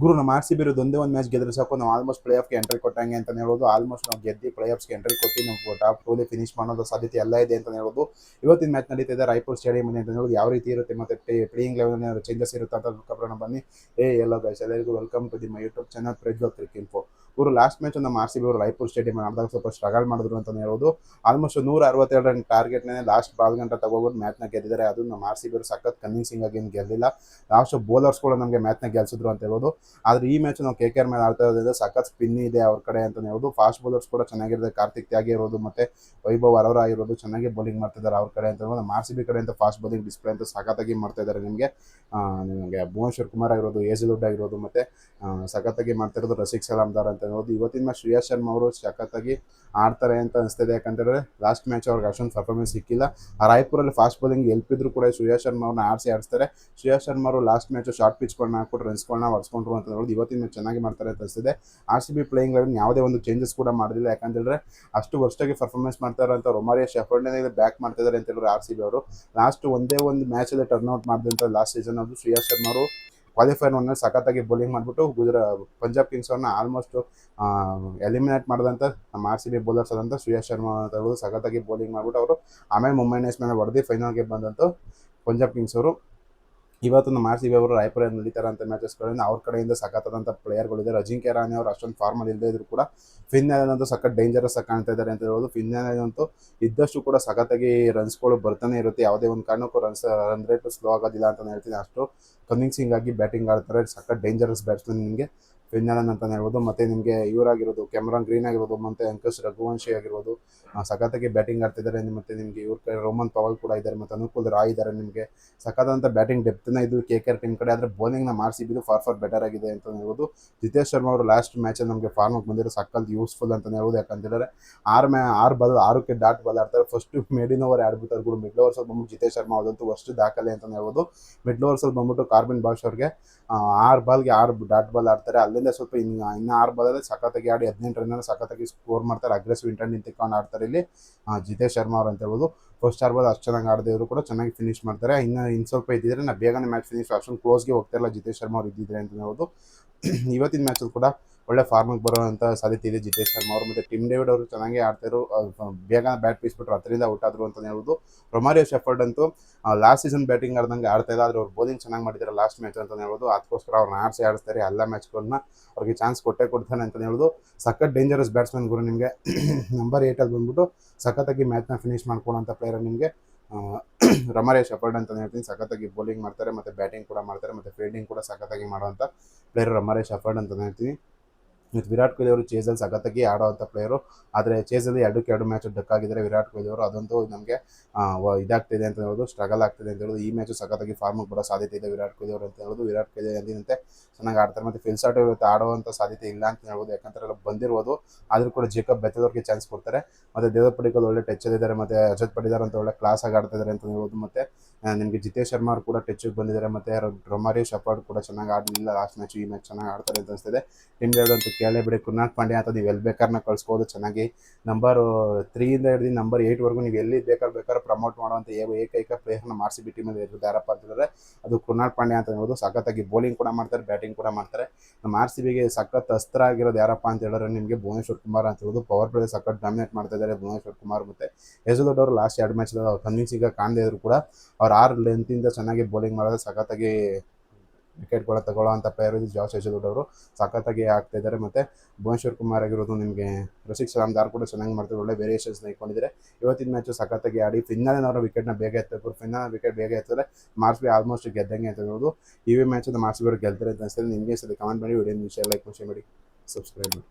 ಗುರು ನಮ್ಮ R C B ಇರೋದು ಒಂದೇ ಒಂದು ಮ್ಯಾಚ್ ಗೆದ್ರೆ ಸಾಕು ನಾವು ಆಲ್ಮೋಸ್ಟ್ ಪ್ಲೇ ಆಫ್ಗೆ ಎಂಟ್ರಿ ಕೊಟ್ಟಂಗೆ ಅಂತ ಹೇಳ್ಬೋದು. ಆಲ್ಮೋಸ್ಟ್ ನಾವು ಗೆದ್ದು ಪ್ಲೇ ಆಫ್ಸ್ಗೆ ಎಂಟ್ರಿ ಕೊಟ್ಟು ನಾವು ಟಾಪ್ ಟೂಲಿ ಫಿನಿಶ್ ಮಾಡೋದು ಸಾಧ್ಯತೆ ಎಲ್ಲ ಇದೆ ಅಂತ ಹೇಳ್ಬೋದು. ಇವತ್ತಿನ ಮ್ಯಾಚ್ ನಡೀತಿದೆ ರಾಯಪುರ್ ಸ್ಟೇಡಿಯಂ ಅಂತ ಹೇಳೋದು. ಯಾವ ರೀತಿ ಇರುತ್ತೆ ಮತ್ತೆ ಪ್ಲೇಯಿಂಗ್ ಲೆವೆಲ್ ಚೇಂಜಸ್ ಇರುತ್ತೆ ಅಂತ ಕಬ್ರಣ ಬನ್ನಿ. ಎಲ್ಲ ಗೈಸ್ ಎಲ್ಲರಿಗೂ welcome to the my YouTube channel Prajwal cric info. ಇವರು ಲಾಸ್ಟ್ ಮ್ಯಾಚ್ ನಮ್ಮ ಆರ್ ಸಿ ಬಿ ಅವರು ರಾಯಪುರ್ ಸ್ಟೇಡಿಯಂ ಆಡಿದಾಗ ಸ್ವಲ್ಪ ಸ್ಟ್ರಗಲ್ ಮಾಡಿದ್ರು ಅಂತ ಹೇಳ್ಬೋದು. ಆಲ್ಮೋಸ್ಟ್ 162 ರನ್ ಟಾರ್ಗೆಟ್ನೇ ಲಾಸ್ಟ್ ಬಾಲ್ ಗಂಟ ತಗೋಬೋದು ಮ್ಯಾಚ್ನ ಗೆದ್ದಿದ್ದಾರೆ. ಅದು ನಮ್ಮ ಆರ್ ಸಿ ಬಿ ಅವರು ಸಖತ್ ಕನ್ವಿನ್ಸಿಂಗ್ ಆಗಿ ಏನು ಗೆದ್ದಿಲ್ಲ. ಲಾಸ್ಟ್ ಬೌಲರ್ಸ್ ಕೂಡ ನಮಗೆ ಮ್ಯಾಚ್ನ ಗೆಲ್ಸಿದ್ರು ಅಂತ ಹೇಳ್ಬೋದು. ಆದರೆ ಈ ಮ್ಯಾಚ್ ನಾವು KKR ಮೇಲೆ ಆಡ್ತಾ ಇರೋದ್ರಿಂದ ಸಖತ್ ಸ್ಪಿನ್ ಇದೆ ಅವ್ರ ಕಡೆ ಅಂತ ಹೇಳ್ಬೋದು. ಫಾಸ್ಟ್ ಬೌಲರ್ಸ್ ಕೂಡ ಚೆನ್ನಾಗಿರುತ್ತೆ. ಕಾರ್ತಿಕ್ ತ್ಯಾಗಿ ಇರೋದು ಮತ್ತೆ ವೈಭವ್ ಅರೋರಾ ಇರೋದು ಚೆನ್ನಾಗಿ ಬೌಲಿಂಗ್ ಮಾಡ್ತಿದ್ದಾರೆ ಅವ್ರ ಕಡೆ ಅಂತ ಹೇಳ್ಬೋದು. ನಮ್ಮ ಆರ್ ಸಿ ಬಿ ಕಡೆಯಿಂದ ಫಾಸ್ಟ್ ಬೌಲಿಂಗ್ ಡಿಸ್ಪ್ಲೇ ಅಂತ ಸಖತ್ತಾಗಿ ಮಾಡ್ತಾ ಇದ್ದಾರೆ ನಿಮಗೆ ಭುವನೇಶ್ವರ್ ಕುಮಾರ್ ಆಗಿರೋದು, ಏಜುಲ್ವುಡ್ ಆಗಿರೋದು ಮತ್ತೆ ಸಖತ್ತಾಗಿ ಮಾಡ್ತಾ ಇರೋದು ರಸಿಕ್ ಸಲಾಮ್ದಾರ್ ಅಂತ ಹೇಳ್ಬೋದು. ಇವತ್ತಿನ ಮ್ಯಾಚ್ ಶ್ರೇಯಸ್ ಶರ್ಮಾ ಅವರು ಸಖತ್ತಾಗಿ ಆಡ್ತಾರೆ ಅಂತ ಅನಿಸ್ತಿದೆ. ಯಾಕಂತೇಳಿದ್ರೆ ಲಾಸ್ಟ್ ಮ್ಯಾಚ್ ಅವ್ರಿಗೆ ಅಷ್ಟೊಂದು ಪರ್ಫಾರ್ಮೆನ್ಸ್ ಸಿಕ್ಕಿಲ್ಲ. ಆ ರಾಯಪುರಲ್ಲಿ ಫಾಸ್ಟ್ ಬೌಲಿಂಗ್ ಎಲ್ಪಿದ್ರು ಕೂಡ ಶ್ರೇಯಸ್ ಶರ್ಮಾ ಅವ್ರನ್ನ ಆಡಿಸ್ತಾರೆ. ಶ್ರೇಯಸ್ ಶರ್ಮಾ ಅವರು ಲಾಸ್ಟ್ ಮ್ಯಾಚ್ ಶಾರ್ಟ್ ಪಿಚ್ಗಳನ್ನ ಹಾಕ್ಬಿಟ್ಟು ರನ್ಸ್ಗಳನ್ನ ಹೊಡ್ಸ್ಕೊಂಡ್ರು ಅಂತ ಹೇಳ್ಬೋದು. ಇವತ್ತಿನ ಮ್ಯಾಚ್ ಚೆನ್ನಾಗಿ ಮಾಡ್ತಾರೆ ಅಂತ ಅನಿಸ್ತಿದೆ. R C B playing eleven ಯಾವುದೇ ಒಂದು ಚೇಂಜಸ್ ಕೂಡ ಮಾಡಲಿಲ್ಲ. ಯಾಕಂತೇಳಿದ್ರೆ ಅಷ್ಟು ವರ್ಷಾಗಿ ಪರ್ಫಾರ್ಮೆನ್ಸ್ ಮಾಡ್ತಾರೆ ಅಂತ ರೊಮಾರಿಯೋ ಶೆಫರ್ಡ್ನೇ ಬ್ಯಾಕ್ ಮಾಡ್ತಿದ್ದಾರೆ ಅಂತ ಹೇಳಿದ್ರೆ ಆರ್ ಸಿ ಬಿ ಅವರು ಲಾಸ್ಟ್ ಒಂದೇ ಒಂದು ಮ್ಯಾಚಲ್ಲಿ ಟರ್ನ್ ಔಟ್ ಮಾಡಿದಂಥ ಲಾಸ್ಟ್ ಸೀಸನ್ ಅದು ಶ್ರೇಯಸ್ ಶರ್ಮಾ ಅವರು ಕ್ವಾಲಿಫೈರ್ ಒನ್ನಲ್ಲಿ ಸಖತ್ತಾಗಿ ಬೌಲಿಂಗ್ ಮಾಡಿಬಿಟ್ಟು ಪಂಜಾಬ್ ಕಿಂಗ್ಸ್ ಅವ್ರನ್ನ ಆಲ್ಮೋಸ್ಟ್ ಎಲಿಮಿನೇಟ್ ಮಾಡಿದಂಥ ನಮ್ಮ ಆರ್ ಸಿ ಬಿ ಬೌಲರ್ಸ್ ಆದಂಥ ಶ್ರೇಯಸ್ ಶರ್ಮಾ ಅಂತ ಹೇಳ್ಬೋದು. ಸಖತ್ತಾಗಿ ಬೌಲಿಂಗ್ ಮಾಡಿಬಿಟ್ಟು ಅವರು ಆಮೇಲೆ ಮುಂಬೈ ಇಂಡಿಯನ್ಸ್ ಮೇಲೆ ಹೊಡೆದು ಫೈನಲ್ಗೆ ಬಂದಂಥ ಪಂಜಾಬ್ ಕಿಂಗ್ಸ್ ಅವರು ಇವತ್ತು ನಮ್ಮ ಆರ್ ಸಿ ಬಿ ಅವರು ರಾಯಪುರಲ್ಲಿ ನಡೀತಾರಂಥ ಮ್ಯಾಚಸ್ಗಳಿಂದ ಅವ್ರ ಕಡೆಯಿಂದ ಸಖತ್ತಾದಂಥ ಪ್ಲೇಯರ್ಗಳಿದ್ದಾರೆ. ಅಜಿಂಕ್ಯ ರಾಣಿ ಅವರು ಅಷ್ಟೊಂದು ಫಾರ್ಮಲ್ಲಿ ಇಲ್ಲದೇ ಇದ್ರು ಕೂಡ ಫಿನ್ಯಾಲಂತೂ ಸಖತ್ ಡೇಂಜರಸ್ ಆಗಿ ಕಾಣ್ತಾ ಇದ್ದಾರೆ ಅಂತ ಹೇಳ್ಬೋದು. ಫಿನ್ಯಾಲಂತೂ ಇದ್ದಷ್ಟು ಕೂಡ ಸಖತ್ತಾಗಿ ರನ್ಸ್ಗಳು ಬರ್ತಾನೆ ಇರುತ್ತೆ. ಯಾವುದೇ ಒಂದು ಕಾರಣಕ್ಕೂ ರನ್ ರೇಟ್ ಸ್ಲೋ ಆಗೋದಿಲ್ಲ ಅಂತ ಹೇಳ್ತೀನಿ. ಅಷ್ಟು ಕನ್ವಿನ್ಸಿಂಗ್ ಆಗಿ ಬ್ಯಾಟಿಂಗ್ ಆಡ್ತಾರೆ. ಸಖತ್ ಡೇಂಜರಸ್ ಬ್ಯಾಟ್ಸ್ಮನ್ ನಿಮಗೆ ಫಿನ್ಯಾಲನ್ ಅಂತಲೇ ಹೇಳ್ಬೋದು. ಮತ್ತು ನಿಮಗೆ ಇವರಾಗಿರೋದು ಕ್ಯಾಮ್ರಾನ್ ಗ್ರೀನ್ ಆಗಿರ್ಬೋದು ಮತ್ತು ಅಂಕುಶ್ ರಘುವಂಶಿ ಆಗಿರ್ಬೋದು ಸಖತ್ತಾಗಿ ಬ್ಯಾಟಿಂಗ್ ಆಡ್ತಿದ್ದಾರೆ. ಮತ್ತು ನಿಮಗೆ ಇವ್ರ ಕಡೆ ರೋಮನ್ ಪವಲ್ ಕೂಡ ಇದ್ದಾರೆ ಮತ್ತು ಅನುಕೂಲ್ ರಾಯ್ ಇದ್ದಾರೆ. ನಿಮಗೆ ಸಖತ್ತಾದಂಥ ಬ್ಯಾಟಿಂಗ್ ಡೆಪ್ತ್ನ ಇದು KKR ಟೀಮ್ ಕಡೆ. ಆದರೆ ಬೌಲಿಂಗ್ ನಮ್ಮ ಆರ್ ಸಿ ಬಿದು ಫಾರ್ ಬೆಟರ್ ಆಗಿದೆ ಅಂತ ಹೇಳ್ಬೋದು. ಜಿತೇಶ್ ಶರ್ಮಾ ಅವರು ಲಾಸ್ಟ್ ಮ್ಯಾಚಲ್ಲಿ ನಮಗೆ ಫಾರ್ಮಿಗೆ ಬಂದಿರೋ ಸಖತ್ ಯೂಸ್ಫುಲ್ ಅಂತಲೇ ಹೇಳ್ಬೋದು. ಯಾಕಂತೇಳಿದ್ರೆ 6 ಡಾಟ್ ಬಾಲ್ ಆಡ್ತಾರೆ. ಫಸ್ಟ್ ಮಿಡಿನ್ ಓವರ್ ಆಡ್ಬಿಟ್ಟು ಕೂಡ ಮಿಡ್ ಓವರ್ಸಲ್ಲಿ ಬಂದ್ಬಿಟ್ಟು ಜಿತೇಶ್ ಶರ್ಮಾ ಅದಂತೂ ವರ್ಷ ದಾಖಲೆ ಅಂತಲೇ ಹೇಳ್ಬೋದು. ಮಿಡ್ ಓವರ್ಸಲ್ಲಿ ಬಂದ್ಬಿಟ್ಟು ಕಾರ್ಬಿನ್ ಬಾಷ್ ಅವ್ರಿಗೆ 6 ಬಾಲ್ಗೆ 6 ಡಾಟ್ ಬಾಲ್ ಆಡ್ತಾರೆ. ಅಲ್ಲಿಂದ ಸ್ವಲ್ಪ ಇನ್ನು 6 ಬಾಲಲ್ಲಿ ಸಖತ್ತಾಗಿ ಆಡಿ 18 ರನ್ನಲ್ಲಿ ಸಖತ್ತಾಗಿ ಸ್ಕೋರ್ ಮಾಡ್ತಾರೆ. ಅಗ್ರೆಸಿವ್ ಇಂಟೆಂಟ್ ನಿಂತ್ಕೊಂಡು ಆಡ್ತಾರೆ ಇಲ್ಲಿ ಜಿತೇಶ್ ಶರ್ಮಾ ಅವರು ಅಂತ ಹೇಳ್ಬೋದು. ಫಸ್ಟ್ 6 ಬಾಲ್ ಅಷ್ಟು ಚೆನ್ನಾಗಿ ಆಡದೇ ಇದ್ರು ಕೂಡ ಚೆನ್ನಾಗಿ ಫಿನಿಶ್ ಮಾಡ್ತಾರೆ. ಇನ್ನು ಸ್ವಲ್ಪ ಇದ್ದಿದ್ರೆ ನಾವು ಬೇಗನೆ ಮ್ಯಾಚ್ ಫಿನಿಶ್ ಅಷ್ಟೊಂದು ಕ್ಲೋಸ್ಗೆ ಹೋಗ್ತಾಯಿಲ್ಲ ಜಿತೇಶ್ ಶರ್ಮಾ ಅವರು ಇದ್ದಿದ್ರೆ ಅಂತ ಹೇಳ್ಬೋದು. ಇವತ್ತಿನ ಮ್ಯಾಚಲ್ಲಿ ಕೂಡ ಒಳ್ಳೆ ಫಾರ್ಮಿಗೆ ಬರುವಂಥ ಸಾಧ್ಯತೆ ಇದೆ ಜಿತೇಶ್ ಶರ್ಮಾ ಅವರು. ಮತ್ತು ಟಿಮ್ ಡೇವಿಡ್ ಅವರು ಚೆನ್ನಾಗಿ ಆಡ್ತಾಯಿದ್ರು. ಬೇಗ ಬ್ಯಾಟ್ ಬೀಸ್ಬಿಟ್ರು, ಅದರಿಂದ ಔಟ್ ಆದರು ಅಂತಲೇ ಹೇಳ್ಬೋದು. ರೊಮಾರಿಯೋ ಶೆಫರ್ಡ್ ಅಂತೂ ಲಾಸ್ಟ್ ಸೀಸನ್ ಬ್ಯಾಟಿಂಗ್ ಆಡ್ದಂಗೆ ಆಡ್ತಾಯಿಲ್ಲ. ಆದರೆ ಅವ್ರು ಬೌಲಿಂಗ್ ಚೆನ್ನಾಗಿ ಮಾಡಿದ್ದಾರೆ ಲಾಸ್ಟ್ ಮ್ಯಾಚ್ ಅಂತಲೇ ಹೇಳ್ಬೋದು. ಅದಕ್ಕೋಸ್ಕರ ಅವ್ರನ್ನ ಆಡಿಸ್ತಾರೆ ಎಲ್ಲ ಮ್ಯಾಚ್ಗಳನ್ನ. ಅವ್ರಿಗೆ ಚಾನ್ಸ್ ಕೊಡ್ತಾನೆ ಅಂತಲೇ ಹೇಳ್ಬೋದು. ಸಖತ್ ಡೇಂಜರಸ್ ಬ್ಯಾಟ್ಸ್ಮನ್ ಗುರು ನಿಮಗೆ ನಂಬರ್ 8 ಬಂದ್ಬಿಟ್ಟು ಸಖತ್ತಾಗಿ ಮ್ಯಾಚ್ನ ಫಿನಿಶ್ ಮಾಡ್ಕೊಳ್ಳೋಂಥ ಪ್ಲೇಯರ್ ನಿಮಗೆ ರೊಮಾರಿಯೋ ಶೆಫರ್ಡ್ ಅಂತಲೇ ಹೇಳ್ತೀನಿ. ಸಖತ್ತಾಗಿ ಬೌಲಿಂಗ್ ಮಾಡ್ತಾರೆ ಮತ್ತು ಬ್ಯಾಟಿಂಗ್ ಕೂಡ ಮಾಡ್ತಾರೆ ಮತ್ತು ಫೀಲ್ಡಿಂಗ್ ಕೂಡ ಸಖತ್ತಾಗಿ ಮಾಡುವಂಥ ಪ್ಲೇಯರ್ ರೊಮಾರಿಯೋ ಶೆಫರ್ಡ್ ಅಂತಲೇ ಹೇಳ್ತೀನಿ. ಮತ್ತು ವಿರಾಟ್ ಕೊಹ್ಲಿ ಅವರು ಚೇಸಲ್ಲಿ ಸಖತ್ತಾಗಿ ಆಡೋವಂಥ ಪ್ಲೇಯರು. ಆದರೆ ಚೇಸಲ್ಲಿ 2 ಮ್ಯಾಚ್ ಡಕ್ ಆಗಿದ್ದಾರೆ ವಿರಾಟ್ ಕೊಹ್ಲಿ ಅವರು. ಅದಂತೂ ನಮಗೆ ಇದಾಗ್ತಿದೆ ಅಂತ ಹೇಳ್ಬೋದು, ಸ್ಟ್ರಗಲ್ ಆಗ್ತಿದೆ ಅಂತ ಹೇಳೋದು. ಈ ಮ್ಯಾಚು ಸಖತ್ತಾಗಿ ಫಾರ್ಮಿಗೆ ಬರೋ ಸಾಧ್ಯತೆ ಇದೆ ವಿರಾಟ್ ಕೊಹ್ಲಿ ಅವರು ಅಂತ ಹೇಳ್ಬೋದು. ವಿರಾಟ್ ಕೊಹ್ಲಿ ಎಂದಿನಂತೆ ಚೆನ್ನಾಗಿ ಆಡ್ತಾರೆ. ಮತ್ತು ಫಿಲ್ಸಾಟ್ ಇವತ್ತು ಆಡುವಂಥ ಸಾಧ್ಯತೆ ಇಲ್ಲ ಅಂತ ಹೇಳ್ಬೋದು. ಯಾಕಂದರೆ ಎಲ್ಲ ಬಂದಿರ್ಬೋದು. ಆದರೂ ಕೂಡ ಜೇಕಬ್ ಬೆಥೆಲ್ಗೆ ಚಾನ್ಸ್ ಕೊಡ್ತಾರೆ. ಮತ್ತು ದೇವದತ್ ಪಡಿಕ್ಕಲ್ ಒಳ್ಳೆ ಟಚ್ಚಲ್ಲಿದ್ದಾರೆ. ಮತ್ತು ರಜತ್ ಪಡಿದಾರ್ ಅಂತ ಒಳ್ಳೆ ಕ್ಲಾಸಾಗಿ ಆಡ್ತಿದ್ದಾರೆ ಅಂತ ಹೇಳ್ಬೋದು. ಮತ್ತು ನಿಮಗೆ ಜಿತೇಶ್ ಶರ್ಮಾ ಅವರು ಕೂಡ ಟಚ್ಗೆ ಬಂದಿದ್ದಾರೆ. ಮತ್ತು ರೊಮಾರಿಯೋ ಶೆಫರ್ಡ್ ಕೂಡ ಚೆನ್ನಾಗಿ ಆಡಲಿಲ್ಲ ಲಾಸ್ಟ್ ಮ್ಯಾಚ್. ಈ ಮ್ಯಾಚ್ ಚೆನ್ನಾಗಿ ಆಡ್ತಾರೆ ಅಂತ ಅನಿಸ್ತಿದೆ. ಟಿಮ್ ಡೇವಿಡ್ ಅಂತೂ ಕೇಳಲೇ ಬಿಡಿ. ಕೃನಾಲ್ ಪಾಂಡ್ಯ ಅಂತ ನೀವು ಎಲ್ಲಿ ಬೇಕಾದ್ರೂ ಕಳಿಸ್ಬೋದು. ಚೆನ್ನಾಗಿ ನಂಬರ್ 3 ಹಿಡಿದು ನಂಬರ್ 8ವರೆಗೂ ನೀವು ಎಲ್ಲಿ ಬೇಕಾದ್ರೆ ಪ್ರಮೋಟ್ ಮಾಡುವಂಥ ಏಕೈಕ ಪ್ಲೇಯರ್ನ ಆರ್ ಸಿ ಬಿ ಟೀಮಲ್ಲಿ ಇರೋದು ಯಾರಪ್ಪ ಅಂತಂದರೆ ಅದು ಕೃನಾಲ್ ಪಾಂಡ್ಯ ಅಂತ ಹೇಳ್ಬೋದು. ಸಖತ್ತಾಗಿ ಬೌಲಿಂಗ್ ಕೂಡ ಮಾಡ್ತಾರೆ, ಬ್ಯಾಟಿಂಗ್ ಕೂಡ ಮಾಡ್ತಾರೆ. ನಮ್ಮ ಆರ್ ಸಿ ಬಿಗೆ ಸಖತ್ ಅಸ್ತ್ರ ಆಗಿರೋದು ಯಾರಪ್ಪ ಅಂತ ಹೇಳಿದ್ರೆ ನಿಮಗೆ ಭುವನೇಶ್ವರ್ ಕುಮಾರ್ ಅಂತ ಹೇಳ್ಬೋದು. ಪವರ್ ಪ್ಲೇ ಸಖತ್ ಡಾಮಿನೇಟ್ ಮಾಡ್ತಾ ಇದ್ದಾರೆ ಭುವನೇಶ್ವರ್ ಕುಮಾರ್. ಮತ್ತು ಹೇಜಲ್ವುಡ್ ಅವರು ಲಾಸ್ಟ್ 2 ಮ್ಯಾಚ್ ಕನ್ವಿನ್ಸಿಂಗ್ ಕಾಣದೇ ಇದ್ರು ಕೂಡ ಅವ್ರು 6 ಲೆಂತಿಂದ ಚೆನ್ನಾಗಿ ಬೌಲಿಂಗ್ ಮಾಡೋದು, ಸಖತ್ತಾಗಿ ವಿಕೆಟ್ಗಳ ತಗೊಳ್ಳೋಂಥ ಪ್ಲೇಯರ್ ಜಾಸ್ ಹೇಜಲ್ವುಡ್ ಅವರು ಸಖತ್ತಾಗಿ ಆಗ್ತಾಯಿದ್ದಾರೆ. ಮತ್ತು ಭುವನೇಶ್ವರ್ ಕುಮಾರ್ ಆಗಿರೋದು ನಿಮಗೆ ರಸಿಕ್ ಸಲಾಮ್ದಾರ್ ಕೂಡ ಚೆನ್ನಾಗಿ ಮಾಡ್ತಾರೆ. ಒಳ್ಳೆ ವೇರಿಯೇಷನ್ಸ್ ಇಟ್ಕೊಂಡಿದ್ದಾರೆ. ಇವತ್ತಿನ ಮ್ಯಾಚು ಸಖತ್ತಾಗಿ ಆಡಿ ಫಿನ್ನಾಲಿನವರ ವಿಕೆಟ್ನ ಬೇಗ ಎತ್ತಬೇಕು. ವಿಕೆಟ್ ಬೇಗ ಎತ್ತಿದ್ರೆ ಆರ್ ಸಿ ಬಿ ಆಲ್ಮೋಸ್ಟ್ ಗೆದ್ದಂಗೆ ಅಂತ ಹೇಳ್ಬೋದು. ಈ ಮ್ಯಾಚ್ ಆರ್ ಸಿ ಬಿ ಅವರು ಗೆಲ್ತಾರೆ ಅಂತ ಅನಿಸ್ತದೆ. ನಿಮಗೆ ಸರಿ ಕಮೆಂಟ್ ಮಾಡಿ, ವಿಡಿಯೋ ವಿಷಯ ಲೈಕ್ ಮಾಡಿ, ಸಬ್ಸ್ಕ್ರೈಬ್ ಮಾಡಿ.